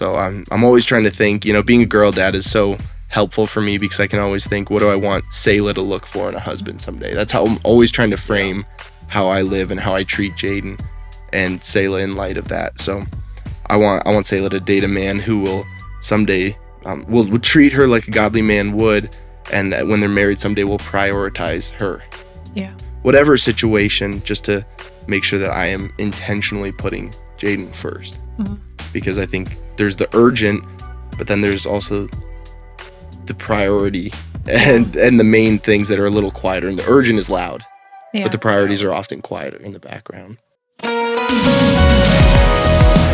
So I'm always trying to think, being a girl dad is so helpful for me because I can always think, what do I want Selah to look for in a husband someday? That's how I'm always trying to frame how I live and how I treat Jaidyn and Selah in light of that. So I want Selah to date a man who will someday will treat her like a godly man would, and when they're married someday will prioritize her. Yeah. Whatever situation, just to make sure that I am intentionally putting Jaidyn first. Mm-hmm. Because I think there's the urgent, but then there's also the priority and the main things that are a little quieter. And the urgent is loud, but the priorities are often quieter in the background.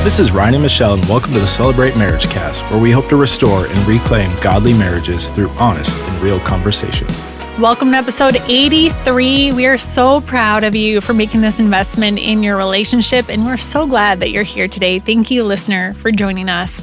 This is Ryan and Michelle, and welcome to the Celebrate MarriageCast, where we hope to restore and reclaim godly marriages through honest and real conversations. Welcome to episode 83. We are so proud of you for making this investment in your relationship, and we're so glad that you're here today. Thank you, listener, for joining us.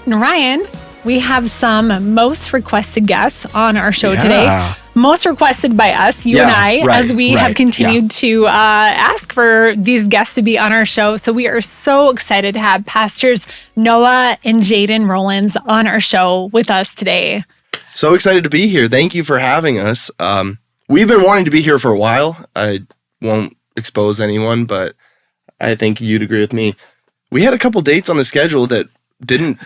And Ryan, we have some most requested guests on our show today. Most requested by us, you and I, as we have continued to ask for these guests to be on our show. So we are so excited to have Pastors Noah and Jaidyn Rollins on our show with us today. So excited to be here. Thank you for having us. We've been wanting to be here for a while. I won't expose anyone, but I think you'd agree with me. We had a couple dates on the schedule that didn't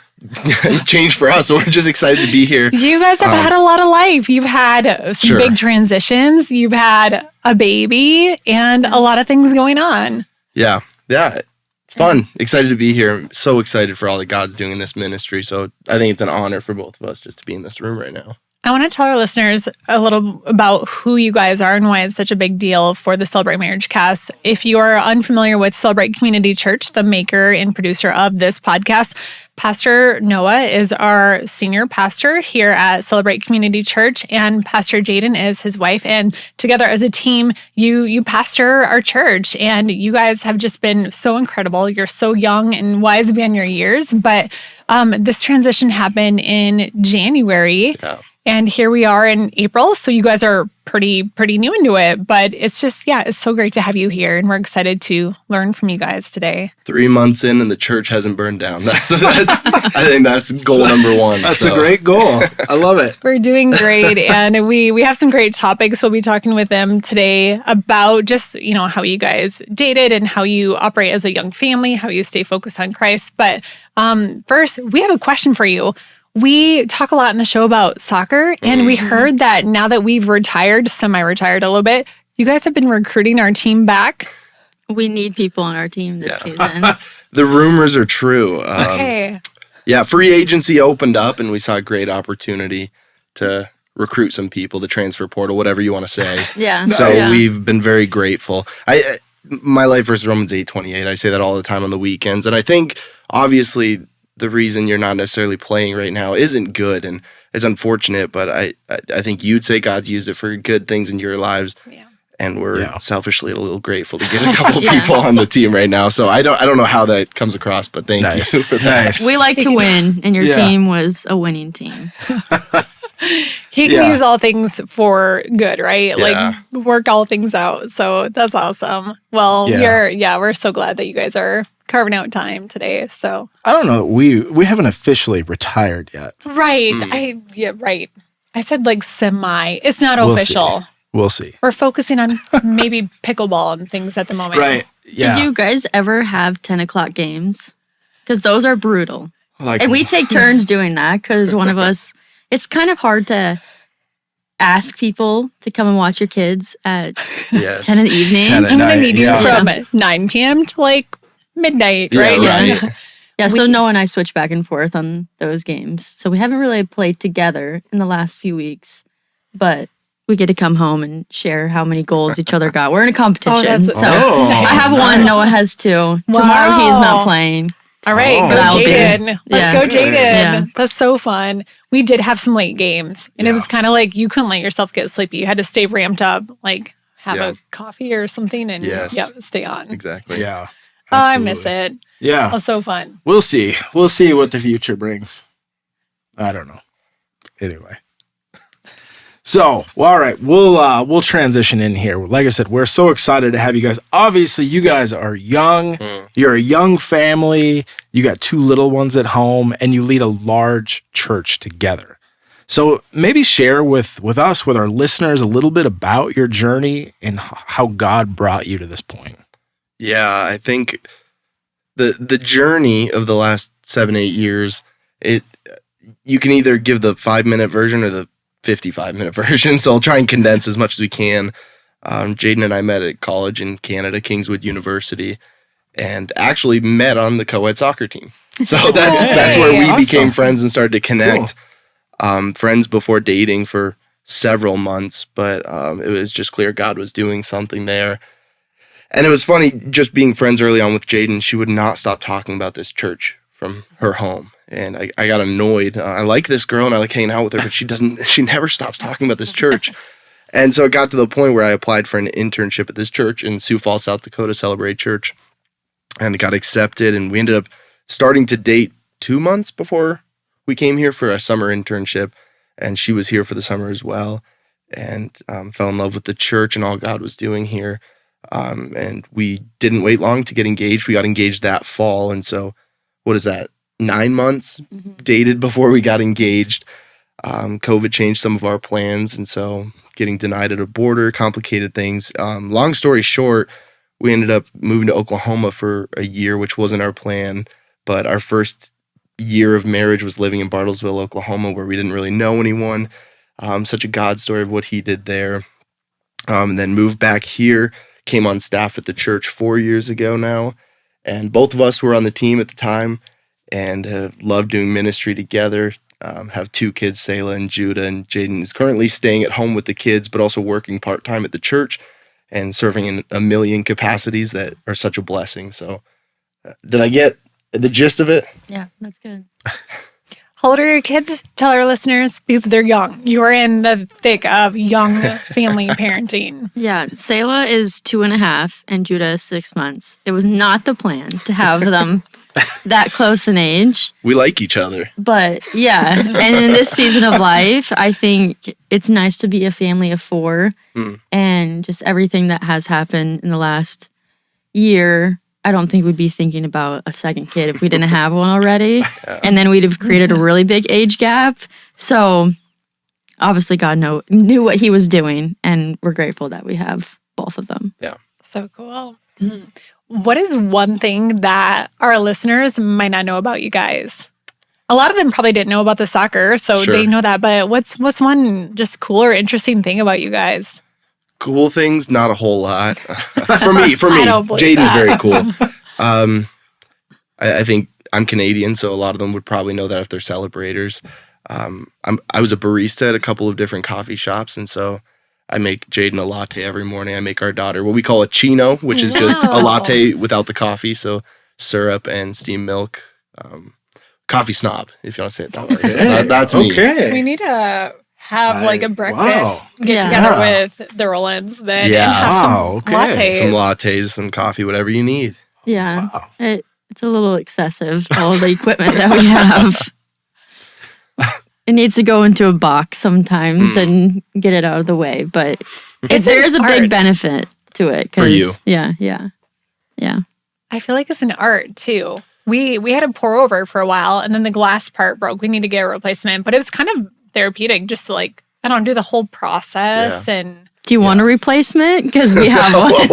change for us, so we're just excited to be here. You guys have had a lot of life. You've had some big transitions. You've had a baby and a lot of things going on. Yeah. It's fun. Excited to be here. I'm so excited for all that God's doing in this ministry. So I think it's an honor for both of us just to be in this room right now. I want to tell our listeners a little about who you guys are and why it's such a big deal for the Celebrate MarriageCast. If you are unfamiliar with Celebrate.church, the maker and producer of this podcast, Pastor Noah is our senior pastor here at Celebrate.church, and Pastor Jaidyn is his wife. And together as a team, you pastor our church, and you guys have just been so incredible. You're so young and wise beyond your years, but this transition happened in January. Yeah. And here we are in April, so you guys are pretty new into it. But it's just, it's so great to have you here, and we're excited to learn from you guys today. 3 months in, and the church hasn't burned down. That's I think that's goal number one. That's a great goal. I love it. We're doing great, and we have some great topics. We'll be talking with them today about just how you guys dated and how you operate as a young family, how you stay focused on Christ. But first, we have a question for you. We talk a lot in the show about soccer, and we heard that now that we've semi-retired a little bit, you guys have been recruiting our team back. We need people on our team this season. The rumors are true. Okay. Free agency opened up, and we saw a great opportunity to recruit some people, the transfer portal, whatever you want to say. So we've been very grateful. My life versus Romans 8:28, I say that all the time on the weekends, and I think, obviously, the reason you're not necessarily playing right now isn't good, and it's unfortunate, but I think you'd say God's used it for good things in your lives, and we're selfishly a little grateful to get a couple people on the team right now. So I don't know how that comes across, but thank you for that. We like to win, and your team was a winning team. He can use all things for good, right? Like work all things out. So that's awesome. Well, we're so glad that you guys are carving out time today. So I don't know. We haven't officially retired yet. Right. Right. I said like semi. It's not official. We'll see. We're focusing on maybe pickleball and things at the moment. Right. Yeah. Did you guys ever have 10 o'clock games? Because those are brutal. And we take turns doing that because one of us, it's kind of hard to ask people to come and watch your kids at 10 in the evening. I'm going to need you from 9 p.m. to like midnight, right? Yeah, so Noah and I switch back and forth on those games. So we haven't really played together in the last few weeks, but we get to come home and share how many goals each other got. We're in a competition. I have one, Noah has 2. Wow. Tomorrow he's not playing. All right, go Jaidyn. Let's go Jaidyn. Yeah. That's so fun. We did have some late games, and it was kind of like you couldn't let yourself get sleepy. You had to stay ramped up, like have a coffee or something and stay on. Exactly. Yeah. Oh, I miss it. Yeah. It was so fun. We'll see. We'll see what the future brings. I don't know. Anyway. So, well, all right, we'll transition in here. Like I said, we're so excited to have you guys. Obviously, you guys are young. You're a young family. You got 2 little ones at home, and you lead a large church together. So maybe share with us, with our listeners, a little bit about your journey and how God brought you to this point. Yeah, I think the journey of the last 7-8 years, you can either give the 5-minute version or the 55-minute version, so I'll try and condense as much as we can. Jaidyn and I met at college in Canada, Kingswood University, and actually met on the co-ed soccer team. So that's where we became friends and started to connect. Cool. Friends before dating for several months, but it was just clear God was doing something there. And it was funny, just being friends early on with Jaidyn, she would not stop talking about this church from her home. And I got annoyed. I like this girl and I like hanging out with her, but she never stops talking about this church. And so it got to the point where I applied for an internship at this church in Sioux Falls, South Dakota, Celebrate.church, and got accepted. And we ended up starting to date 2 months before we came here for a summer internship. And she was here for the summer as well, and fell in love with the church and all God was doing here. And we didn't wait long to get engaged. We got engaged that fall. And so what is that? 9 months dated before we got engaged. COVID changed some of our plans, and so getting denied at a border complicated things. Long story short, we ended up moving to Oklahoma for a year, which wasn't our plan, but our first year of marriage was living in Bartlesville, Oklahoma, where we didn't really know anyone. Such a God story of what he did there. And then moved back here, came on staff at the church 4 years ago now, and both of us were on the team at the time, and have loved doing ministry together. Have 2 kids, Selah and Judah, and Jaidyn is currently staying at home with the kids, but also working part-time at the church and serving in a million capacities that are such a blessing. So did I get the gist of it? Yeah, that's good. How old are your kids? Tell our listeners, because they're young. You are in the thick of young family parenting. Yeah, Selah is 2.5 and Judah is 6 months. It was not the plan to have them that close in age. We like each other. But yeah, and in this season of life, I think it's nice to be a family of 4. And just everything that has happened in the last year, I don't think we'd be thinking about a second kid if we didn't have one already. Yeah. And then we'd have created a really big age gap. So obviously God knew what he was doing, and we're grateful that we have both of them. Yeah. So cool. What is one thing that our listeners might not know about you guys? A lot of them probably didn't know about the soccer, so they know that. But what's one just cool or interesting thing about you guys? Cool things, not a whole lot. for me, Jaidyn's very cool. I think I'm Canadian, so a lot of them would probably know that if they're celebrators. I was a barista at a couple of different coffee shops, and so I make Jaidyn a latte every morning. I make our daughter what we call a chino, which is just a latte without the coffee, so syrup and steamed milk. Coffee snob, if you want to say it that way. So that's me. Okay. We need to have like a breakfast get together with the Rollins then and have some lattes. Some lattes, some coffee, whatever you need. Yeah. Wow. It's a little excessive, all the equipment that we have. It needs to go into a box sometimes and get it out of the way. But there is a big benefit to it. For you. Yeah. I feel like it's an art too. We had a pour over for a while, and then the glass part broke. We need to get a replacement. But it was kind of therapeutic just to like, I don't know, do the whole process. And do you want a replacement? Because we have one. We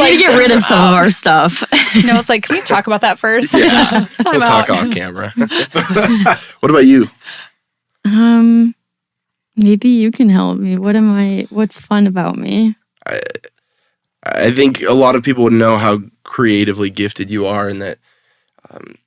need to get rid of some of our stuff. No, it's like, can we talk about that first? Yeah. We'll talk off camera. What about you? Maybe you can help me. What's fun about me? I think a lot of people would know how creatively gifted you are, and that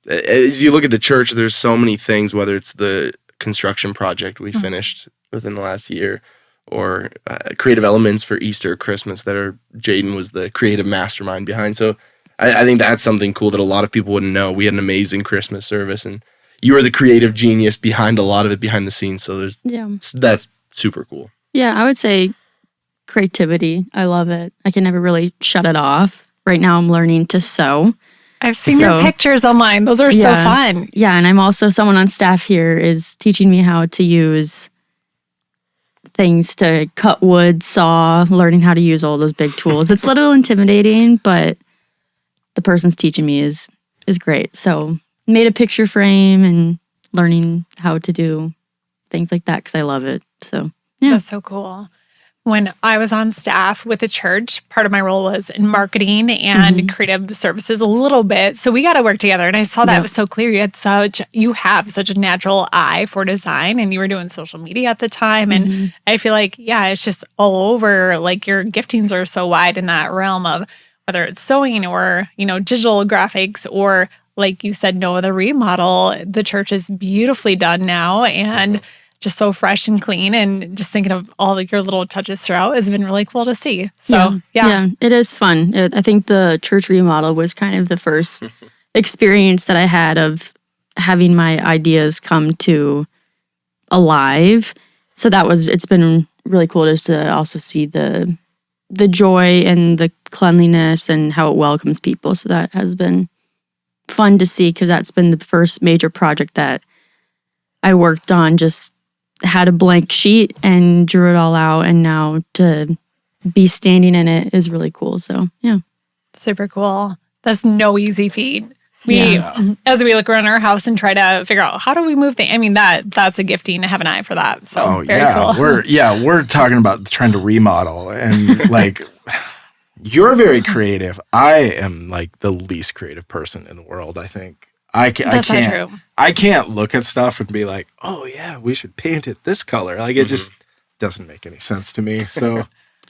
as you look at the church, there's so many things, whether it's the construction project we finished within the last year, or creative elements for Easter or Christmas that Jaidyn was the creative mastermind behind. So I think that's something cool that a lot of people wouldn't know. We had an amazing Christmas service, and you are the creative genius behind a lot of it behind the scenes. So that's super cool. Yeah, I would say creativity. I love it. I can never really shut it off. Right now I'm learning to sew. I've seen your pictures online. Those are so fun. Yeah, and I'm also someone on staff here is teaching me how to use things to cut wood, saw, learning how to use all those big tools. It's a little intimidating, but the person's teaching me is great. So made a picture frame and learning how to do things like that because I love it. So yeah. That's so cool. When I was on staff with the church, part of my role was in marketing and creative services a little bit. So we got to work together. And I saw that it was so clear. You have such a natural eye for design, and you were doing social media at the time. And I feel like, it's just all over. Like your giftings are so wide in that realm of whether it's sewing or, digital graphics or like you said, Noah, the remodel. The church is beautifully done now and just so fresh and clean, and just thinking of all your little touches throughout has been really cool to see. So, yeah, it is fun. I think the church remodel was kind of the first experience that I had of having my ideas come to alive. So it's been really cool just to also see the joy and the cleanliness and how it welcomes people. So that has been fun to see because that's been the first major project that I worked on, just had a blank sheet and drew it all out, and now to be standing in it is really cool. So yeah, super cool. That's no easy feat. As we look around our house and try to figure out how do we move things, I mean that's a gifting to have an eye for that. So very cool. We're talking about trying to remodel, and like you're very creative. I am like the least creative person in the world, I think. I can't look at stuff and be like, oh yeah, we should paint it this color. Like it just doesn't make any sense to me. So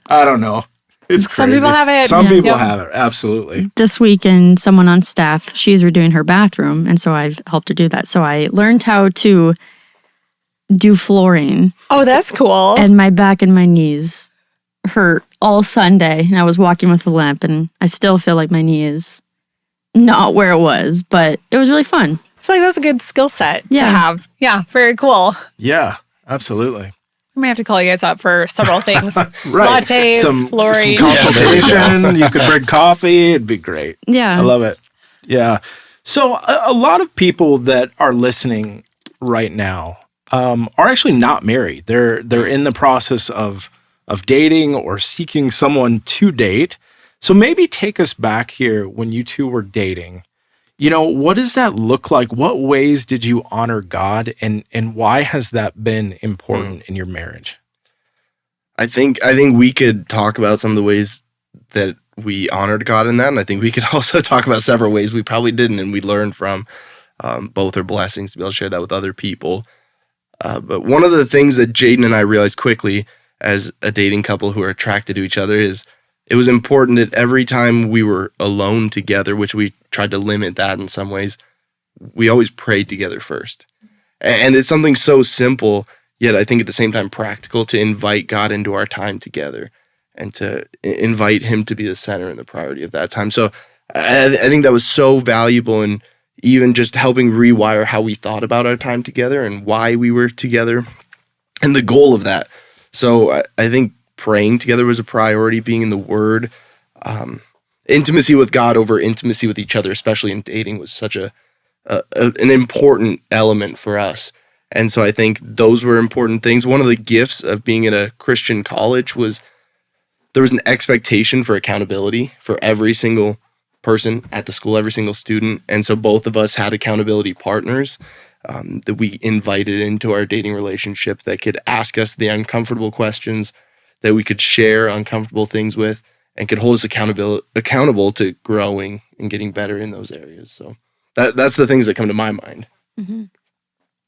I don't know. It's crazy. Some people have it. Some people have it. Absolutely. This weekend, someone on staff, she's redoing her bathroom, and so I've helped her do that. So I learned how to do flooring. Oh, that's cool. And my back and my knees hurt all Sunday, and I was walking with a limp, and I still feel like my knee is not where it was, but it was really fun. I feel like that's a good skill set to have. Yeah, very cool. Yeah, absolutely. We may have to call you guys up for several things. Right. Lattes, flooring. Some consultation. You could bring coffee. It'd be great. Yeah. I love it. Yeah. So a lot of people that are listening right now are actually not married. They're in the process of dating or seeking someone to date. So maybe take us back here when you two were dating. What does that look like? What ways did you honor God, and why has that been important in your marriage? I think we could talk about some of the ways that we honored God in that, and I think we could also talk about several ways we probably didn't, and we learned from. Both are blessings to be able to share that with other people. But one of the things that Jaidyn and I realized quickly as a dating couple who are attracted to each other is it was important that every time we were alone together, which we tried to limit that in some ways, we always prayed together first. And it's something so simple, yet I think at the same time practical, to invite God into our time together and to invite him to be the center and the priority of that time. So I think that was so valuable in even just helping rewire how we thought about our time together and why we were together and the goal of that. So I think praying together was a priority, being in the Word. Intimacy with God over intimacy with each other, especially in dating, was such an important element for us. And so I think those were important things. One of the gifts of being at a Christian college was there was an expectation for accountability for every single person at the school, every single student. And so both of us had accountability partners that we invited into our dating relationship that could ask us the uncomfortable questions, that we could share uncomfortable things with, and could hold us accountable to growing and getting better in those areas. So that's the things that come to my mind. Mm-hmm.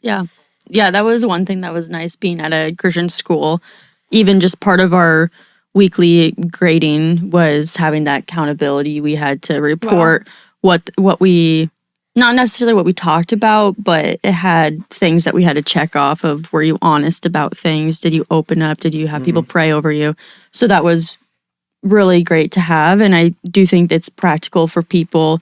Yeah, that was one thing that was nice being at a Christian school. Even just part of our weekly grading was having that accountability. We had to report what we, not necessarily what we talked about, but it had things that we had to check off of. Were you honest about things? Did you open up? Did you have people pray over you? So that was really great to have. And I do think it's practical for people.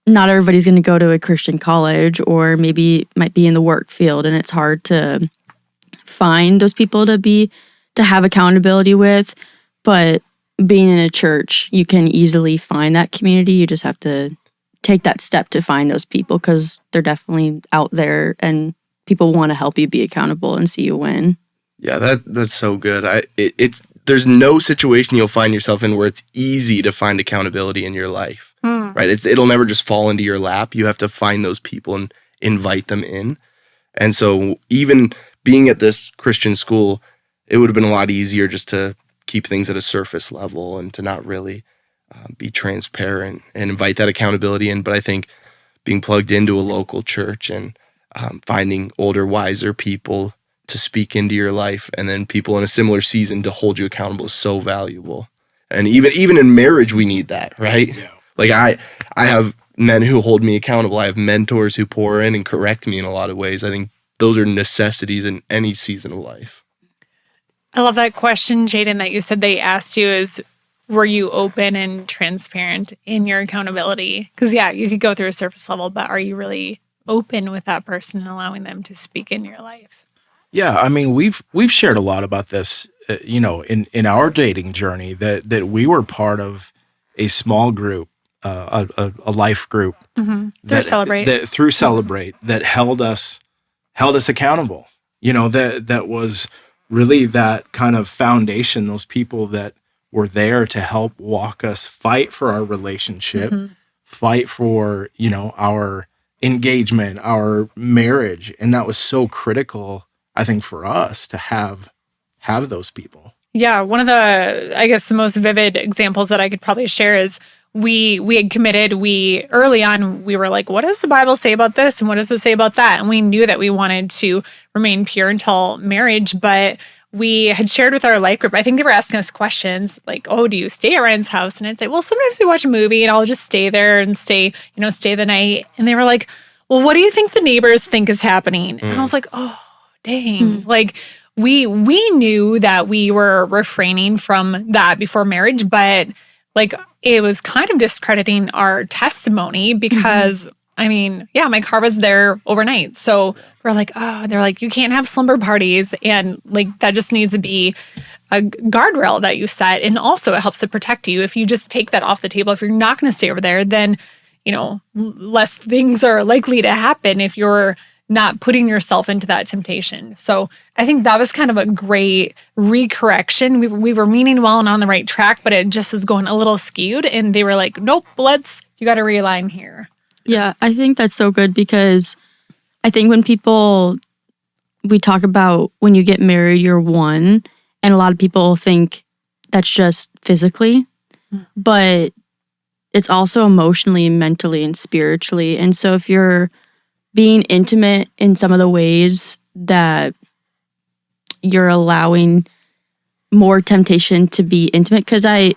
Not everybody's going to go to a Christian college, or maybe might be in the work field, and it's hard to find those people to have accountability with. But being in a church, you can easily find that community. You just have to take that step to find those people, because they're definitely out there and people want to help you be accountable and see you win. Yeah, that's so good. There's no situation you'll find yourself in where it's easy to find accountability in your life, right? It'll never just fall into your lap. You have to find those people and invite them in. And so even being at this Christian school, it would have been a lot easier just to keep things at a surface level and to not really be transparent and invite that accountability in. But I think being plugged into a local church and finding older, wiser people to speak into your life, and then people in a similar season to hold you accountable is so valuable. And even in marriage, we need that, right? Yeah. Like I have men who hold me accountable. I have mentors who pour in and correct me in a lot of ways. I think those are necessities in any season of life. I love that question, Jaidyn, that you said they asked you is, were you open and transparent in your accountability? Because you could go through a surface level, but are you really open with that person and allowing them to speak in your life? Yeah, I mean, we've shared a lot about this, in our dating journey, that we were part of a small group, a life group through Celebrate, that held us accountable. That was really that kind of foundation. Those people that were there to help walk us, fight for our relationship, fight for our engagement, our marriage, and that was so critical, I think, for us to have those people. Yeah, one of the, I guess, the most vivid examples that I could probably share is we had committed, early on, we were like, what does the Bible say about this? And what does it say about that? And we knew that we wanted to remain pure until marriage, but we had shared with our life group, I think they were asking us questions like, oh, do you stay at Ryan's house? And I'd say, well, sometimes we watch a movie and I'll just stay there and stay the night. And they were like, well, what do you think the neighbors think is happening? And I was like, oh, dang. Like, we knew that we were refraining from that before marriage, but like it was kind of discrediting our testimony because my car was there overnight. So we're like, oh, they're like, you can't have slumber parties. And like, that just needs to be a guardrail that you set. And also it helps to protect you. If you just take that off the table, if you're not going to stay over there, then, less things are likely to happen if you're not putting yourself into that temptation. So I think that was kind of a great recorrection. We were meaning well and on the right track, but it just was going a little skewed. And they were like, nope, you got to realign here. Yeah, I think that's so good because I think when we talk about when you get married, you're one, and a lot of people think that's just physically, but it's also emotionally, mentally, and spiritually. And so if you're being intimate in some of the ways that you're allowing more temptation to be intimate, because I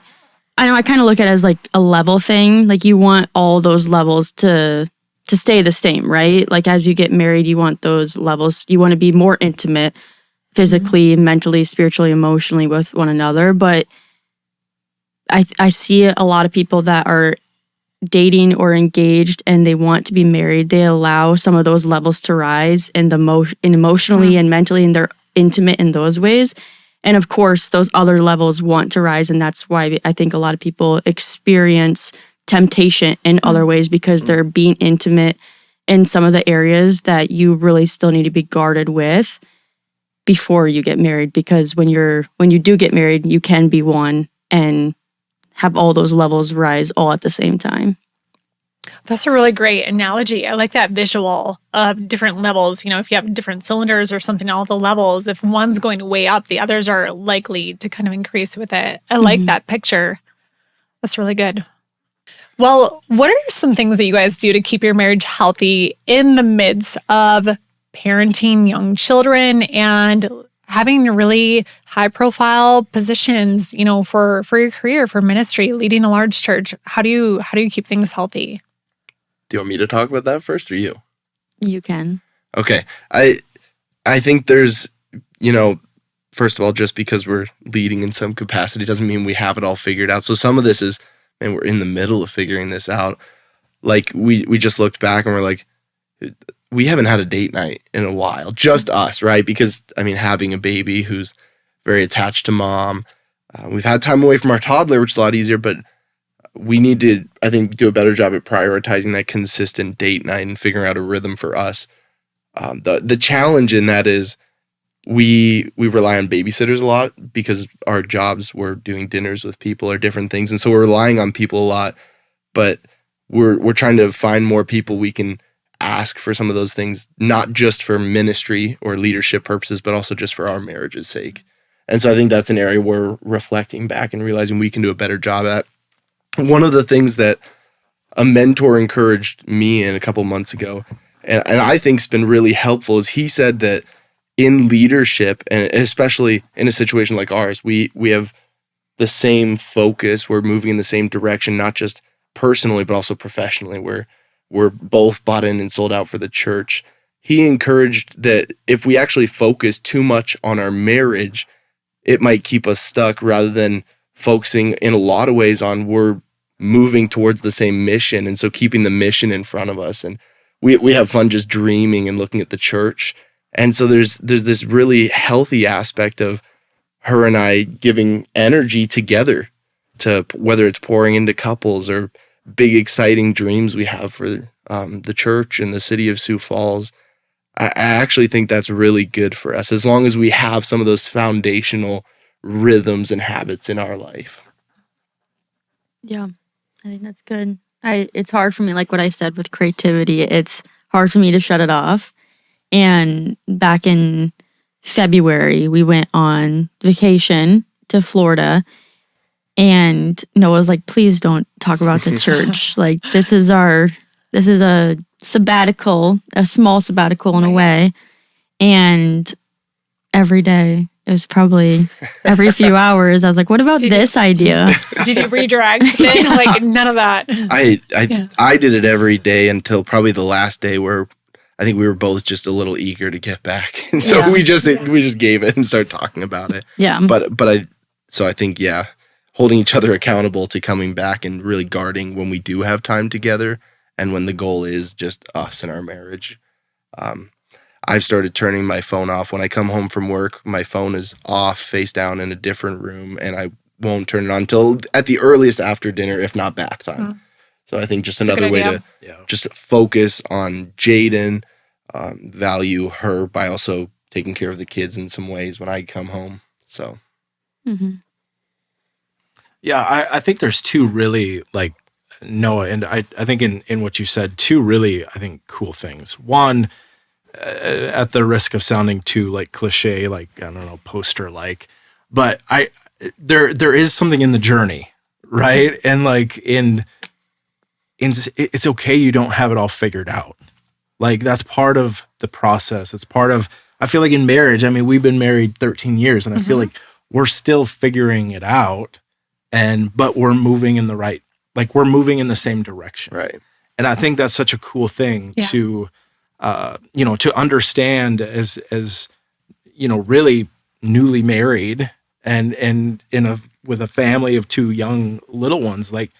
know I kind of look at it as like a level thing. Like you want all those levels to stay the same, right? Like as you get married, you want those levels. You want to be more intimate physically, mentally, spiritually, emotionally with one another. But I see a lot of people that are dating or engaged and they want to be married. They allow some of those levels to rise and emotionally and mentally, and they're intimate in those ways. And of course, those other levels want to rise. And that's why I think a lot of people experience temptation in other ways because they're being intimate in some of the areas that you really still need to be guarded with before you get married. Because when you do get married, you can be one and have all those levels rise all at the same time. That's a really great analogy. I like that visual of different levels. If you have different cylinders or something, all the levels, if one's going way up, the others are likely to kind of increase with it. I like that picture. That's really good. Well, what are some things that you guys do to keep your marriage healthy in the midst of parenting young children and having really high profile positions, for your career, for ministry, leading a large church? How do you keep things healthy? Do you want me to talk about that first or you? You can. Okay. I think there's, first of all, just because we're leading in some capacity doesn't mean we have it all figured out. So some of this is, we're in the middle of figuring this out. Like we just looked back and we're like, we haven't had a date night in a while, just us, right? Because, having a baby who's very attached to mom, we've had time away from our toddler, which is a lot easier, but we need to, I think, do a better job at prioritizing that consistent date night and figuring out a rhythm for us. The challenge in that is we rely on babysitters a lot because our jobs, we're doing dinners with people or different things. And so we're relying on people a lot, but we're trying to find more people we can ask for some of those things, not just for ministry or leadership purposes, but also just for our marriage's sake. And so I think that's an area we're reflecting back and realizing we can do a better job at. One of the things that a mentor encouraged me in a couple months ago, and I think has been really helpful, is he said that in leadership, and especially in a situation like ours, we have the same focus. We're moving in the same direction, not just personally, but also professionally. We're both bought in and sold out for the church. He encouraged that if we actually focus too much on our marriage, it might keep us stuck rather than focusing in a lot of ways on we're moving towards the same mission. And so keeping the mission in front of us. And we have fun just dreaming and looking at the church. And so there's this really healthy aspect of her and I giving energy together to whether it's pouring into couples or big exciting dreams we have for the church and the city of Sioux Falls. I actually think that's really good for us as long as we have some of those foundational rhythms and habits in our life. Yeah, I think that's good. It's hard for me, like what I said with creativity, it's hard for me to shut it off. And back in February, we went on vacation to Florida, and Noah's like, please don't talk about the church. Like, this is a sabbatical, a small sabbatical in a way. And every day, it was probably every few hours, I was like, what about this idea? Did you redirect then? Like, none of that. I did it every day until probably the last day where I think we were both just a little eager to get back. And so we just gave it and started talking about it. Yeah. I think, holding each other accountable to coming back and really guarding when we do have time together and when the goal is just us and our marriage. I've started turning my phone off. When I come home from work, my phone is off, face down in a different room, and I won't turn it on until at the earliest after dinner, if not bath time. So I think just another way to just focus on Jaidyn, value her by also taking care of the kids in some ways when I come home. So, yeah, I think there's two really, like, Noah, and I think in what you said, two really, I think, cool things. One, at the risk of sounding too like cliche, like, I don't know, poster like, but there is something in the journey, right? And like it's okay you don't have it all figured out. Like, that's part of the process. It's part of, I feel like in marriage, I mean, we've been married 13 years and I feel like we're still figuring it out, but we're moving in we're moving in the same direction. Right. And I think that's such a cool thing to understand as really newly married and with a family of two young little ones, like,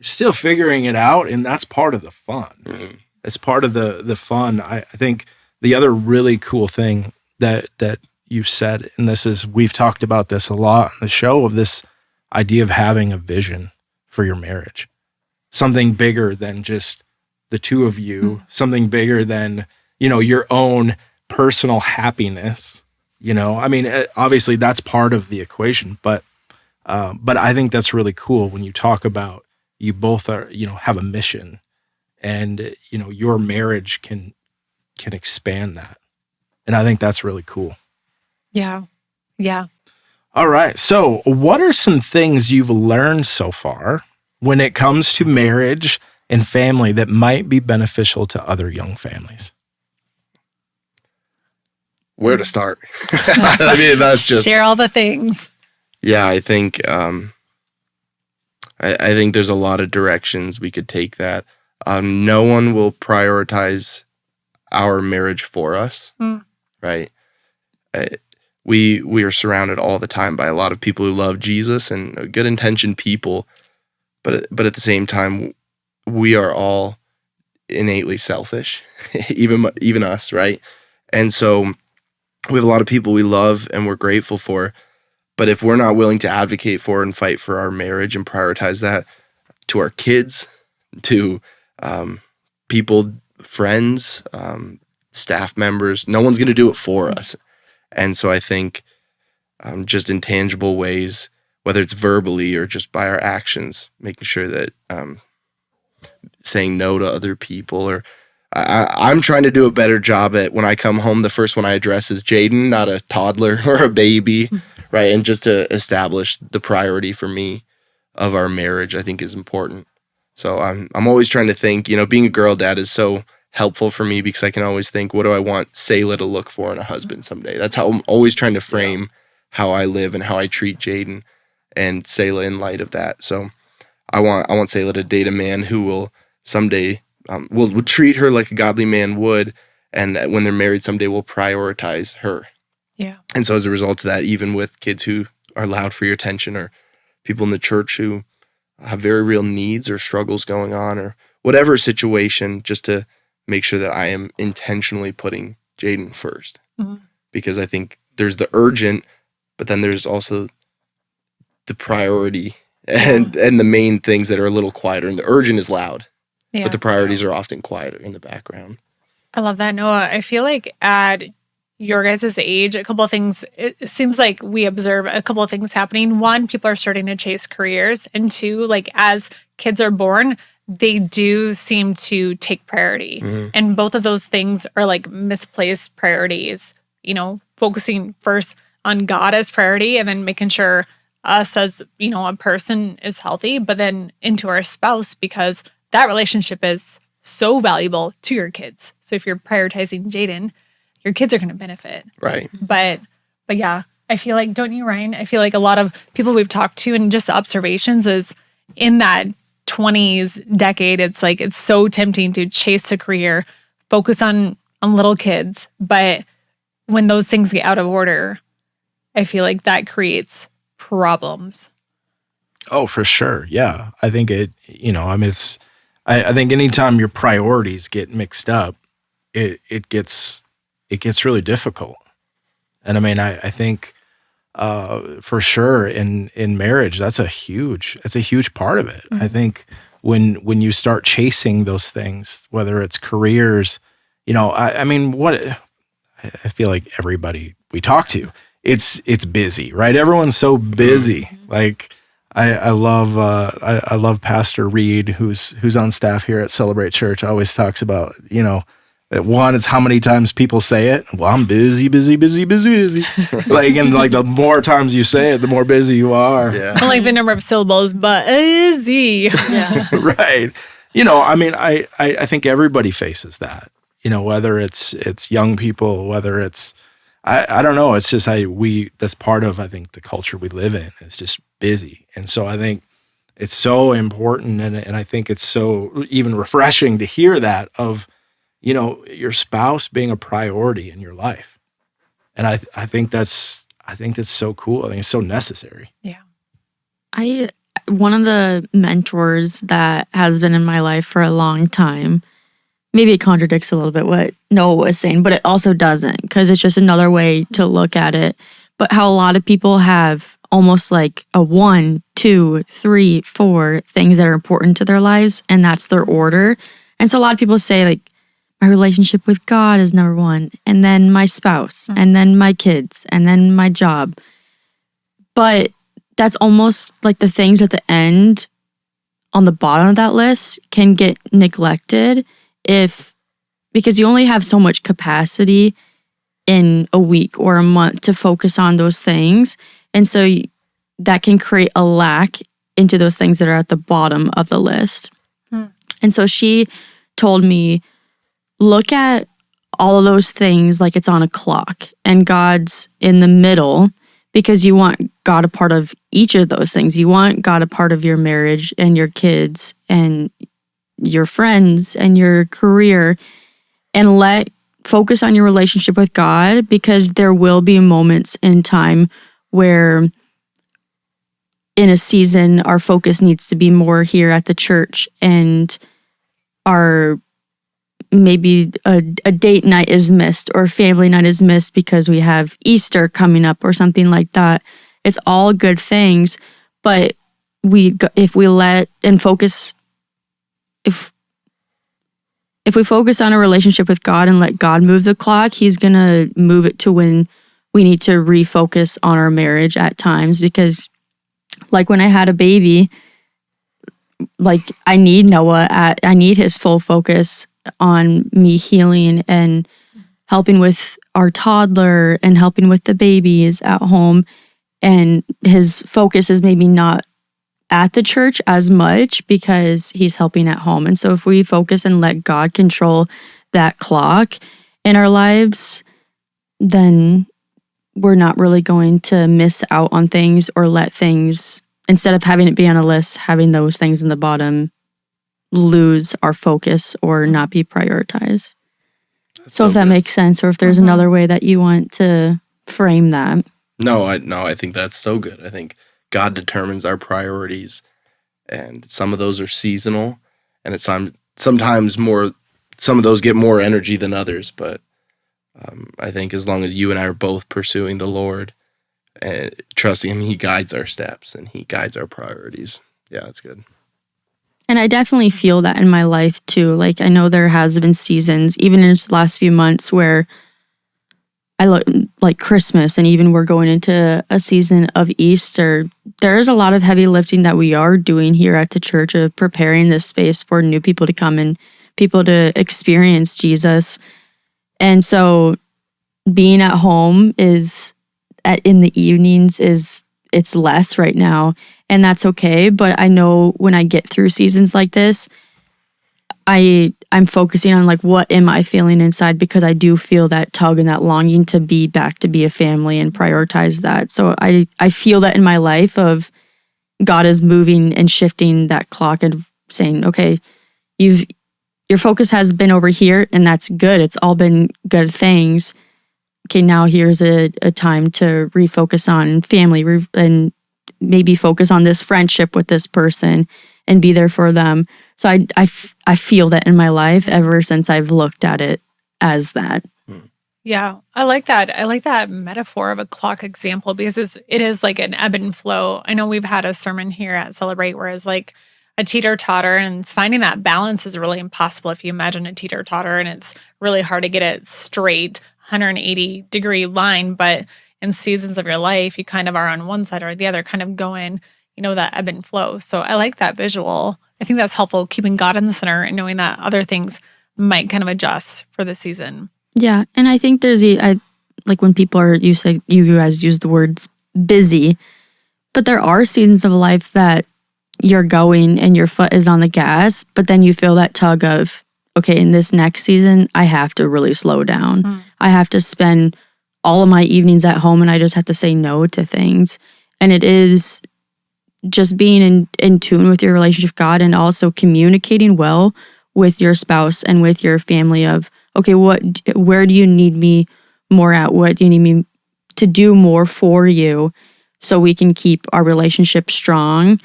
still figuring it out, and that's part of the fun. It's part of the fun. I think the other really cool thing that you said, and this is, we've talked about this a lot on the show, of this idea of having a vision for your marriage, something bigger than just the two of you, something bigger than your own personal happiness. I mean, obviously that's part of the equation, but I think that's really cool when you talk about, you both are, have a mission, and, your marriage can expand that. And I think that's really cool. Yeah. Yeah. All right. So what are some things you've learned so far when it comes to marriage and family that might be beneficial to other young families? Where to start? I mean, that's just... Share all the things. Yeah, I think I think there's a lot of directions we could take that. No one will prioritize our marriage for us, right? We are surrounded all the time by a lot of people who love Jesus and good-intentioned people, but at the same time, we are all innately selfish, even us, right? And so we have a lot of people we love and we're grateful for, but if we're not willing to advocate for and fight for our marriage and prioritize that to our kids, to people, friends, staff members, no one's going to do it for us. And so I think just in tangible ways, whether it's verbally or just by our actions, making sure that saying no to other people, or I'm trying to do a better job at when I come home, the first one I address is Jaidyn, not a toddler or a baby, right? And just to establish the priority for me of our marriage, I think is important. So I'm always trying to think, being a girl dad is so helpful for me because I can always think, what do I want Selah to look for in a husband someday? That's how I'm always trying to frame how I live and how I treat Jaidyn and Selah in light of that. So I want Selah to date a man who will someday will treat her like a godly man would, and when they're married someday will prioritize her. Yeah. And so as a result of that, even with kids who are loud for your attention, or people in the church who have very real needs or struggles going on, or whatever situation, just to make sure that I am intentionally putting Jaidyn first. Mm-hmm. Because I think there's the urgent, but then there's also the priority and the main things that are a little quieter. And the urgent is loud, but the priorities are often quieter in the background. I love that, Noah. I feel like at your guys' age, a couple of things, it seems like we observe a couple of things happening. One, people are starting to chase careers. And two, like as kids are born, they do seem to take priority. Mm-hmm. And both of those things are like misplaced priorities, focusing first on God as priority and then making sure us as, a person is healthy, but then into our spouse, because that relationship is so valuable to your kids. So if you're prioritizing Jaidyn, your kids are going to benefit. Right. But yeah, I feel like, don't you, Ryan? I feel like a lot of people we've talked to and just observations is in that 20s decade, it's like, it's so tempting to chase a career, focus on little kids. But when those things get out of order, I feel like that creates problems. Oh, for sure. Yeah. I think I think anytime your priorities get mixed up, it gets really difficult. And I think for sure in marriage, that's a huge part of it. Mm-hmm. I think when you start chasing those things, whether it's careers, I feel like everybody we talk to, it's busy, right? Everyone's so busy. Mm-hmm. Like I love Pastor Reed, who's on staff here at Celebrate.church. Always talks about, that one, it's how many times people say it. Well, I'm busy. Like, and like the more times you say it, the more busy you are. Yeah. I like the number of syllables, but busy. Yeah. Right. I think everybody faces that, whether it's young people, whether it's, I don't know. It's just that's part of, I think, the culture we live in. It's just busy. And so I think it's so important. And I think it's so even refreshing to hear that of, your spouse being a priority in your life. And I think that's so cool. I think it's so necessary. Yeah. One of the mentors that has been in my life for a long time, maybe it contradicts a little bit what Noah was saying, but it also doesn't, because it's just another way to look at it. But how a lot of people have almost like a 1, 2, 3, 4 things that are important to their lives, and that's their order. And so a lot of people say, like, my relationship with God is number 1, and then my spouse, and then my kids, and then my job. But that's almost like the things at the end on the bottom of that list can get neglected because you only have so much capacity in a week or a month to focus on those things. And so that can create a lack into those things that are at the bottom of the list. And so she told me, look at all of those things like it's on a clock, and God's in the middle, because you want God a part of each of those things. You want God a part of your marriage and your kids and your friends and your career, and focus on your relationship with God, because there will be moments in time where in a season our focus needs to be more here at the church, and our maybe a date night is missed or family night is missed because we have Easter coming up or something like that. It's all good things, but if we focus on a relationship with God and let God move the clock, He's gonna move it to when we need to refocus on our marriage at times, because like when I had a baby, like I need Noah I need his full focus on me healing and helping with our toddler and helping with the babies at home. And his focus is maybe not at the church as much because he's helping at home. And so if we focus and let God control that clock in our lives, then we're not really going to miss out on things or let things, instead of having it be on a list, having those things in the bottom lose our focus or not be prioritized. So if that makes sense, or if there's another way that you want to frame that. No, I think that's so good. I think God determines our priorities, and some of those are seasonal, and it's sometimes more. Some of those get more energy than others, but I think as long as you and I are both pursuing the Lord and trusting Him, He guides our steps and He guides our priorities. Yeah, that's good. And I definitely feel that in my life too. Like I know there has been seasons, even in the last few months, where I look like Christmas, and even we're going into a season of Easter. There is a lot of heavy lifting that we are doing here at the church of preparing this space for new people to come and people to experience Jesus. And so being at home in the evenings it's less right now, and that's okay. But I know when I get through seasons like this, I'm focusing on like, what am I feeling inside? Because I do feel that tug and that longing to be back, to be a family and prioritize that. So I feel that in my life of God is moving and shifting that clock and saying, okay, your focus has been over here, and that's good. It's all been good things. Okay, now here's a time to refocus on family and maybe focus on this friendship with this person and be there for them. So I feel that in my life ever since I've looked at it as that. Yeah, I like that. I like that metaphor of a clock example, because it is like an ebb and flow. I know we've had a sermon here at Celebrate where it's like a teeter-totter, and finding that balance is really impossible. If you imagine a teeter-totter, and it's really hard to get it straight 180-degree line, but in seasons of your life, you kind of are on one side or the other, kind of going, that ebb and flow. So I like that visual. I think that's helpful, keeping God in the center and knowing that other things might kind of adjust for the season. Yeah, and I think there's like when people are, you guys use the words busy, but there are seasons of life that you're going and your foot is on the gas, but then you feel that tug of, okay, in this next season, I have to really slow down. I have to spend all of my evenings at home, and I just have to say no to things. And it is just being in tune with your relationship with God, and also communicating well with your spouse and with your family of, okay, where do you need me more at? What do you need me to do more for you so we can keep our relationship strong?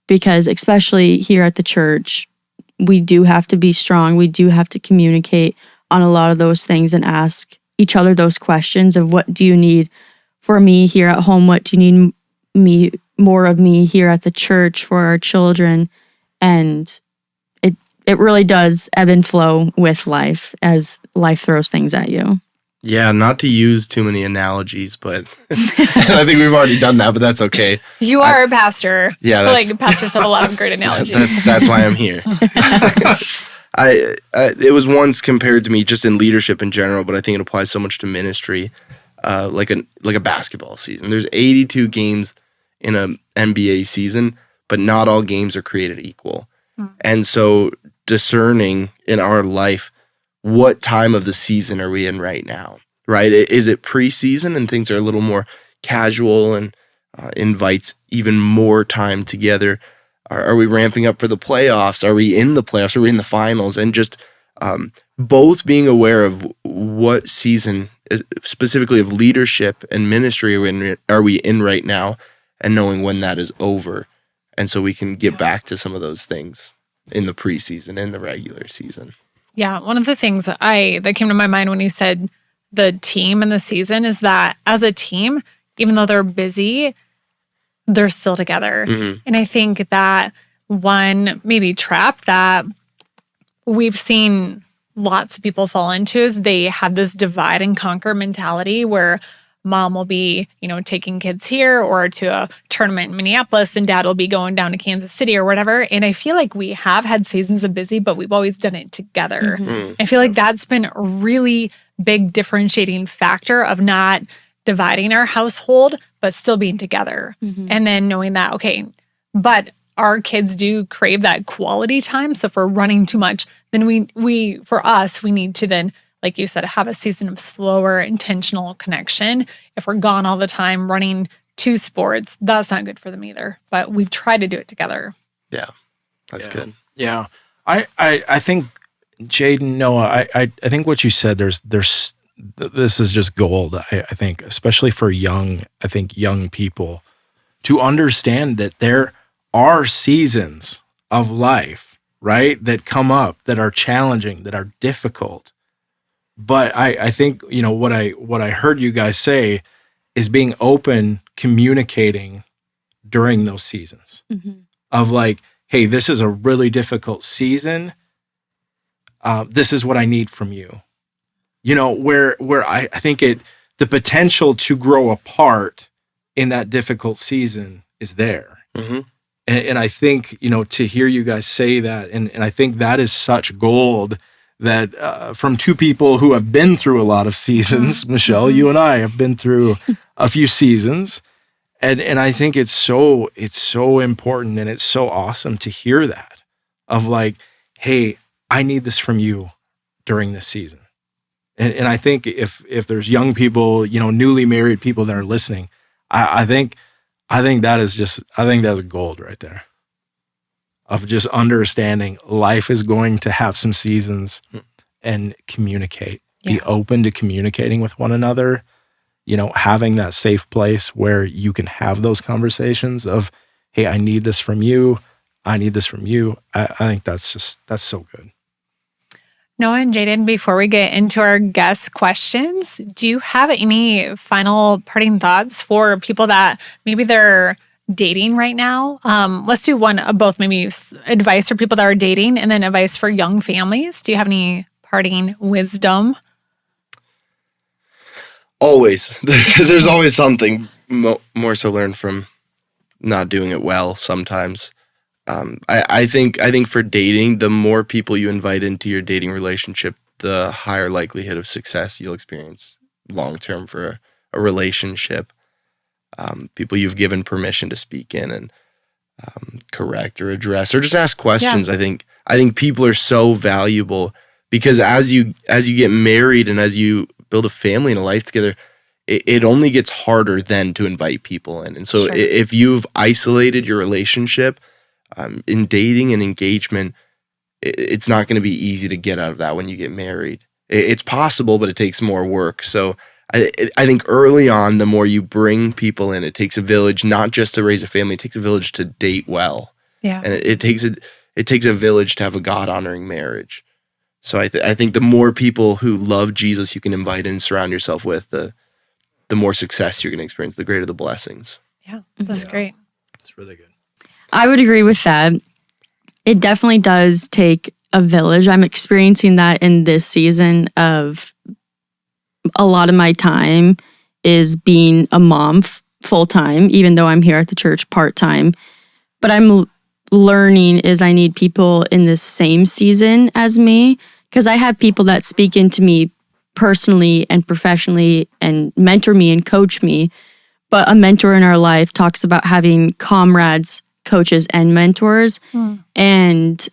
Because especially here at the church, we do have to be strong. We do have to communicate on a lot of those things and ask each other those questions of, what do you need for me here at home? What do you need more of me here at the church for our children? And it really does ebb and flow with life as life throws things at you. Yeah, not to use too many analogies, but I think we've already done that, but that's okay. You are a pastor. Yeah, I feel like pastors have a lot of great analogies. That's why I'm here. It was once compared to me just in leadership in general, but I think it applies so much to ministry, like a basketball season. There's 82 games in an NBA season, but not all games are created equal. And so discerning in our life, what time of the season are we in right now, right? Is it preseason and things are a little more casual and invites even more time together? Are we ramping up for the playoffs? Are we in the playoffs? Are we in the finals? And just both being aware of what season, specifically of leadership and ministry, are we in right now, and knowing when that is over. And so we can get back to some of those things in the preseason and the regular season. Yeah, one of the things that came to my mind when you said the team and the season is that as a team, even though they're busy, they're still together. Mm-hmm. And I think that one maybe trap that we've seen lots of people fall into is they have this divide and conquer mentality where mom will be, taking kids here or to a tournament in Minneapolis and dad will be going down to Kansas City or whatever. And I feel like we have had seasons of busy, but we've always done it together. I feel like that's been a really big differentiating factor of not dividing our household, but still being together. And then knowing that, okay, but our kids do crave that quality time. So if we're running too much, then we for us, we need to then, like you said, have a season of slower, intentional connection. If we're gone all the time running 2 sports, that's not good for them either. But we've tried to do it together. Yeah, that's good. Yeah, I think Jaidyn, Noah, I think what you said, there's this is just gold. I think, especially for young people, to understand that there are seasons of life, right, that come up that are challenging, that are difficult. But I think, what I heard you guys say is being open, communicating during those seasons of like, hey, this is a really difficult season. This is what I need from you. Where I think the potential to grow apart in that difficult season is there. And I think, to hear you guys say that, and I think that is such gold that from 2 people who have been through a lot of seasons, Michelle, you and I have been through a few seasons, and I think it's so important and it's so awesome to hear that of like, hey, I need this from you during this season. And I think if there's young people, newly married people that are listening, I think that is gold right there. Of just understanding life is going to have some seasons and communicate. Be open to communicating with one another, having that safe place where you can have those conversations of, hey, I need this from you. I need this from you. I think that's so good. Noah and Jaidyn, before we get into our guest questions, do you have any final parting thoughts for people that maybe they're dating right now? Let's do one of both, maybe advice for people that are dating and then advice for young families. Do you have any parting wisdom? Always. There's always something more so learned from not doing it well sometimes. I think for dating, the more people you invite into your dating relationship, the higher likelihood of success you'll experience long-term for a relationship. People you've given permission to speak in and correct or address or just ask questions. I think people are so valuable because as you get married and as you build a family and a life together, it only gets harder then to invite people in. And so if you've isolated your relationship in dating and engagement, it's not going to be easy to get out of that when you get married. It's possible, but it takes more work. So I think early on, the more you bring people in, it takes a village, not just to raise a family, it takes a village to date well. Yeah. And it takes a village to have a God-honoring marriage. So I think the more people who love Jesus you can invite and surround yourself with, the more success you're going to experience, the greater the blessings. Yeah, that's great. That's really good. I would agree with that. It definitely does take a village. I'm experiencing that in this season of a lot of my time is being a mom full-time, even though I'm here at the church part-time. But I'm learning is I need people in this same season as me, because I have people that speak into me personally and professionally and mentor me and coach me. But a mentor in our life talks about having comrades, coaches, and mentors. And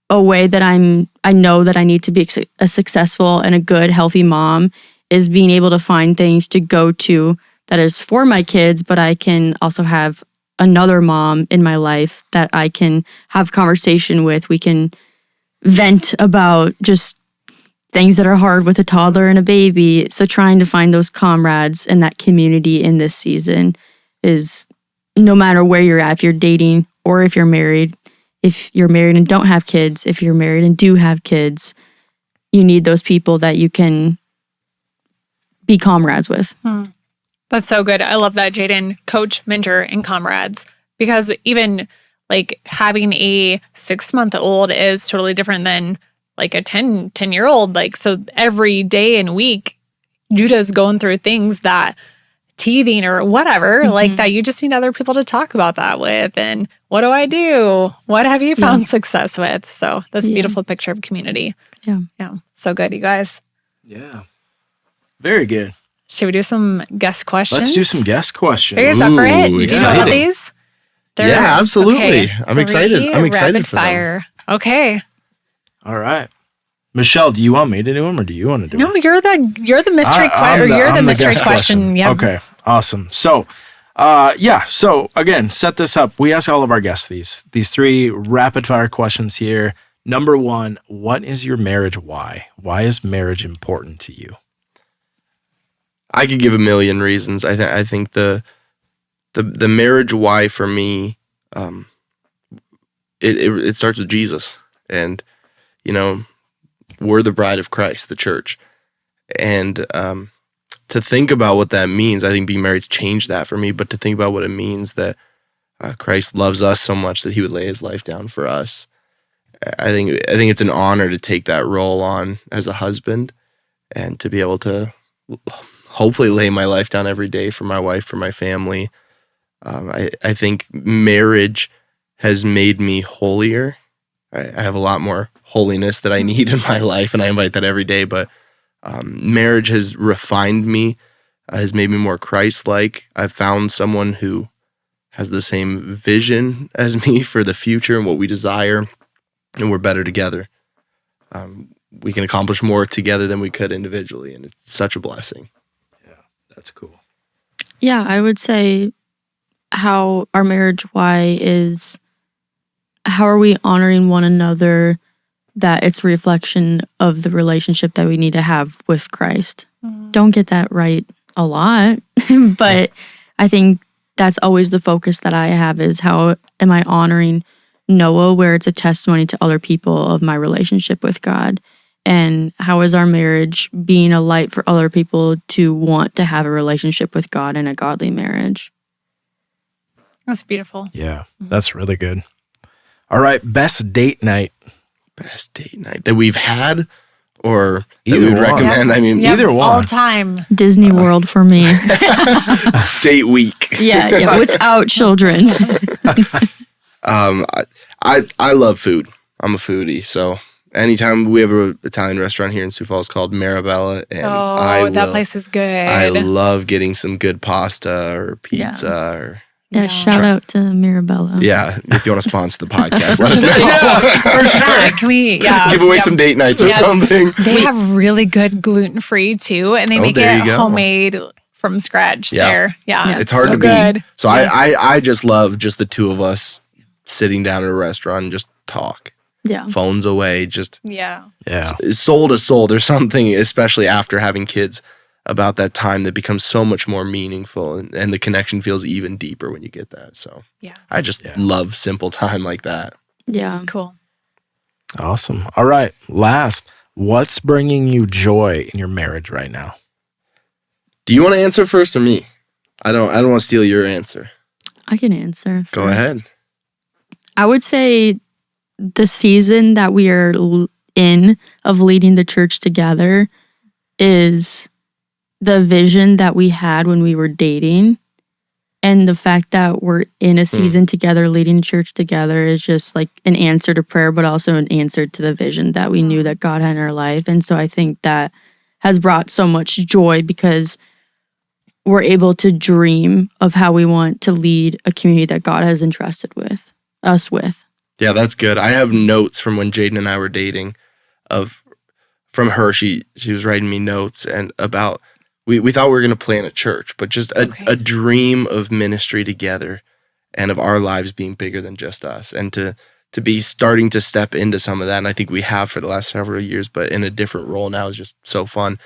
a way that I know that I need to be a successful and a good, healthy mom is being able to find things to go to that is for my kids, but I can also have another mom in my life that I can have conversation with. We can vent about just things that are hard with a toddler and a baby. So trying to find those comrades and that community in this season is, no matter where you're at, if you're dating or if you're married and don't have kids, if you're married and do have kids, you need those people that you can be comrades with. That's so good. I love that, Jaidyn. Coach, mentor, and comrades. Because even like having a 6-month-old is totally different than like a 10-year-old. Like, so every day and week, Judah's going through things that teething or whatever, like that you just need other people to talk about that with. And what do I do? What have you found success with? So that's a beautiful picture of community. Yeah. Yeah. So good, you guys. Yeah. Very good. Should we do some guest questions? Let's do some guest questions. Are you guys up for it? Do you know exciting. about these? Yeah, absolutely. I'm excited. I'm excited rapid for them. fire. Okay. All right. Michelle, do you want me to do them or do you want to do them? No, you're the mystery question. You're the mystery guest question. Yep. Okay. Awesome. So, So again, set this up. We ask all of our guests these 3 rapid fire questions here. Number 1, what is your marriage why? Why is marriage important to you? I could give a million reasons. I think the marriage why for me, it starts with Jesus, and we're the bride of Christ, the church, and to think about what that means, I think being married's changed that for me. But to think about what it means that Christ loves us so much that He would lay His life down for us, I think it's an honor to take that role on as a husband, and to be able to hopefully lay my life down every day for my wife, for my family. I think marriage has made me holier. I have a lot more holiness that I need in my life, and I invite that every day. But marriage has refined me, has made me more Christ-like. I've found someone who has the same vision as me for the future and what we desire, and we're better together. We can accomplish more together than we could individually, and it's such a blessing. That's cool. Yeah, I would say how our marriage why is how are we honoring one another, that it's a reflection of the relationship that we need to have with Christ. Don't get that right a lot, but I think that's always the focus that I have, is how am I honoring Noah, where it's a testimony to other people of my relationship with God. And how is our marriage being a light for other people to want to have a relationship with God in a godly marriage? That's beautiful. Yeah, that's really good. All right, best date night. Best date night that we've had, or that Either we would one. recommend. Yep. I mean, Either one. All time. Disney World for me. date week. Yeah, without children. I love food. I'm a foodie, so anytime we have an Italian restaurant here in Sioux Falls called Remodel, and that place is good. I love getting some good pasta or pizza. Yeah, shout out to Mirabella. Yeah, if you want to sponsor the podcast, let us know. For sure. Can we give away some date nights or something? They have really good gluten-free too, and they make it homemade from scratch there. Yeah, it's hard to beat. So I just love just the two of us sitting down at a restaurant and just talk. Yeah. Phones away, just soul to soul. There's something, especially after having kids, about that time that becomes so much more meaningful, and the connection feels even deeper when you get that. So I just love simple time like that. Yeah. Cool. Awesome. All right. Last, what's bringing you joy in your marriage right now? Do you want to answer first or me? I don't want to steal your answer. I can answer first. Go ahead. I would say the season that we are in of leading the church together is the vision that we had when we were dating, and the fact that we're in a season together leading church together is just like an answer to prayer, but also an answer to the vision that we knew that God had in our life. And so I think that has brought so much joy, because we're able to dream of how we want to lead a community that God has entrusted with us with. Yeah, that's good. I have notes from when Jaidyn and I were dating from her. She was writing me notes and about, we thought we were going to plant a church, but just a dream of ministry together and of our lives being bigger than just us, and to be starting to step into some of that. And I think we have for the last several years, but in a different role now is just so fun.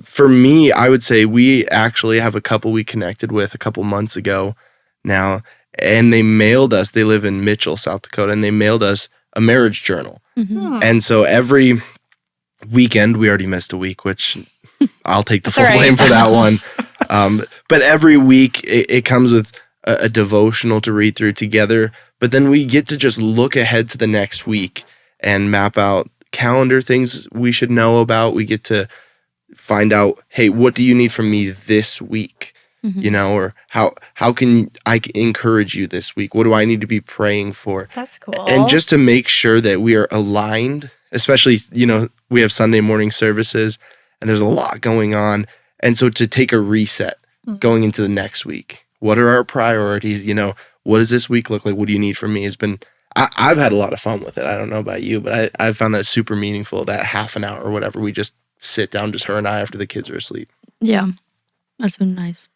For me, I would say we actually have a couple we connected with a couple months ago now, and they mailed us, they live in Mitchell, South Dakota, and they mailed us a marriage journal. Mm-hmm. And so every weekend, we already missed a week, which I'll take the full blame for that one. But every week it comes with a devotional to read through together. But then we get to just look ahead to the next week and map out calendar things we should know about. We get to find out, hey, what do you need from me this week? You know, or how can I encourage you this week? What do I need to be praying for? That's cool. And just to make sure that we are aligned, especially, you know, we have Sunday morning services and there's a lot going on. And so to take a reset going into the next week, what are our priorities? You know, what does this week look like? What do you need from me? I've had a lot of fun with it. I don't know about you, but I've found that super meaningful, that half an hour or whatever. We just sit down, just her and I, after the kids are asleep. Yeah, that's been nice.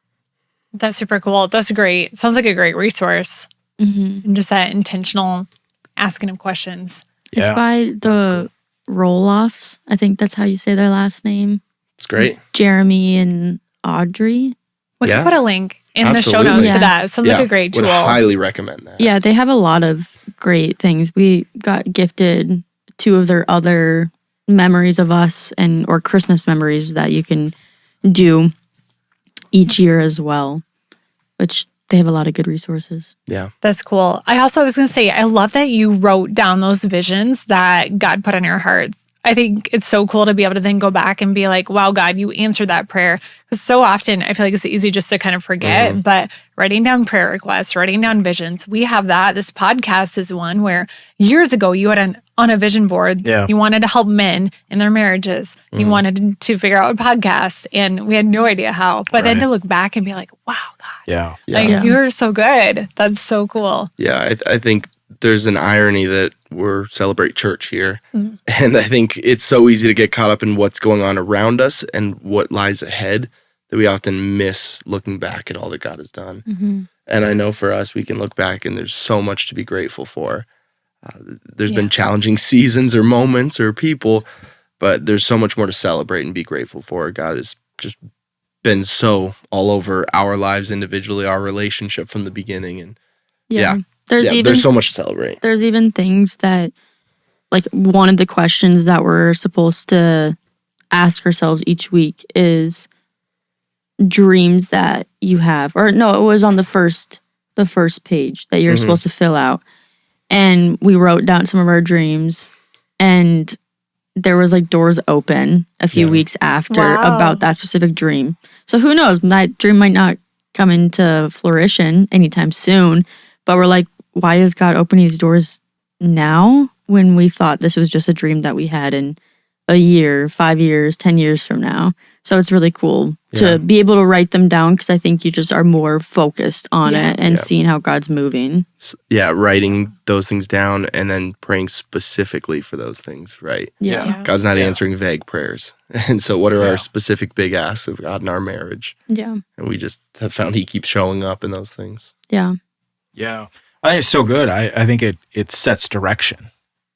That's super cool. That's great. Sounds like a great resource. And just that intentional asking of questions. Yeah. It's by the Roll-Offs. I think that's how you say their last name. It's great. Jeremy and Audrey. We can put a link in the show notes to that. It sounds like a great tool. Would highly recommend that. Yeah, they have a lot of great things. We got gifted 2 of their other memories of us or Christmas memories that you can do each year as well, which they have a lot of good resources. Yeah. That's cool. I was going to say, I love that you wrote down those visions that God put on your hearts. I think it's so cool to be able to then go back and be like, wow, God, you answered that prayer. Because so often I feel like it's easy just to kind of forget, but writing down prayer requests, writing down visions, we have that. This podcast is one where years ago you had on a vision board, you wanted to help men in their marriages. You wanted to figure out podcasts and we had no idea how. But then to look back and be like, wow, God. You're so good. That's so cool. Yeah, I think there's an irony that we're Celebrate Church here. And I think it's so easy to get caught up in what's going on around us and what lies ahead that we often miss looking back at all that God has done. And I know for us, we can look back and there's so much to be grateful for. There's been challenging seasons or moments or people, but there's so much more to celebrate and be grateful for. God has just been so all over our lives individually, our relationship from the beginning. And there's so much to celebrate. There's even things that, like, one of the questions that we're supposed to ask ourselves each week is dreams that you have. Or no, it was on the first page that you're supposed to fill out. And we wrote down some of our dreams, and there was like doors open a few weeks after about that specific dream. So who knows? That dream might not come into fruition anytime soon, but we're like, why is God opening these doors now when we thought this was just a dream that we had in a year, 5 years, 10 years from now? So it's really cool to be able to write them down, because I think you just are more focused on it and seeing how God's moving. Yeah, writing those things down and then praying specifically for those things, right? Yeah. God's not answering vague prayers. And so what are our specific big asks of God in our marriage? Yeah. And we just have found He keeps showing up in those things. Yeah. Yeah. I think it's so good. I think it sets direction.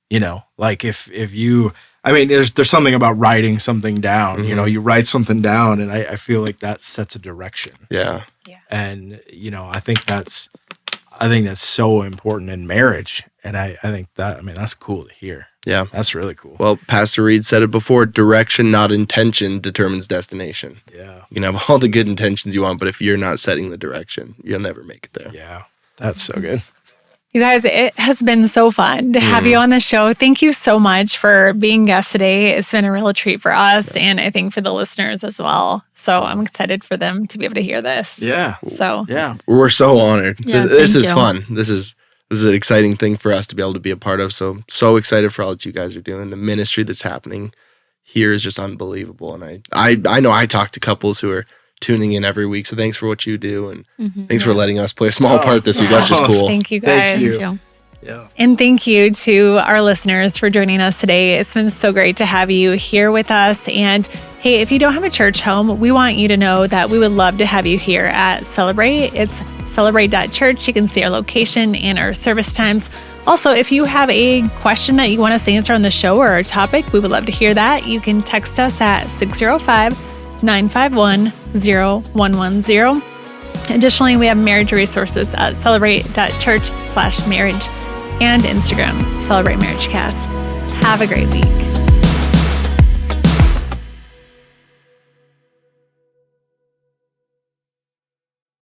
You know, like if you, I mean, there's something about writing something down. You know, you write something down, and I feel like that sets a direction. Yeah. And you know, I think that's so important in marriage, and I think that's cool to hear. Yeah, that's really cool. Well, Pastor Reed said it before: direction, not intention, determines destination. Yeah, you can have all the good intentions you want, but if you're not setting the direction, you'll never make it there. Yeah, that's so good. You guys, it has been so fun to have you on the show. Thank you so much for being guests today. It's been a real treat for us, and I think for the listeners as well. So I'm excited for them to be able to hear this. Yeah. So we're so honored. Yeah, this is fun. This is an exciting thing for us to be able to be a part of. So excited for all that you guys are doing. The ministry that's happening here is just unbelievable. And I know I talk to couples who are tuning in every week. So thanks for what you do, and thanks for letting us play a small part this week. That's just cool. Thank you guys. Thank you. Yeah. And thank you to our listeners for joining us today. It's been so great to have you here with us. And hey, if you don't have a church home, we want you to know that we would love to have you here at Celebrate. It's Celebrate.church. You can see our location and our service times. Also, if you have a question that you want us to answer on the show or a topic, we would love to hear that. You can text us at 605-951-0110. Additionally, we have marriage resources at Celebrate.church/marriage and Instagram, Celebrate MarriageCast. Have a great week.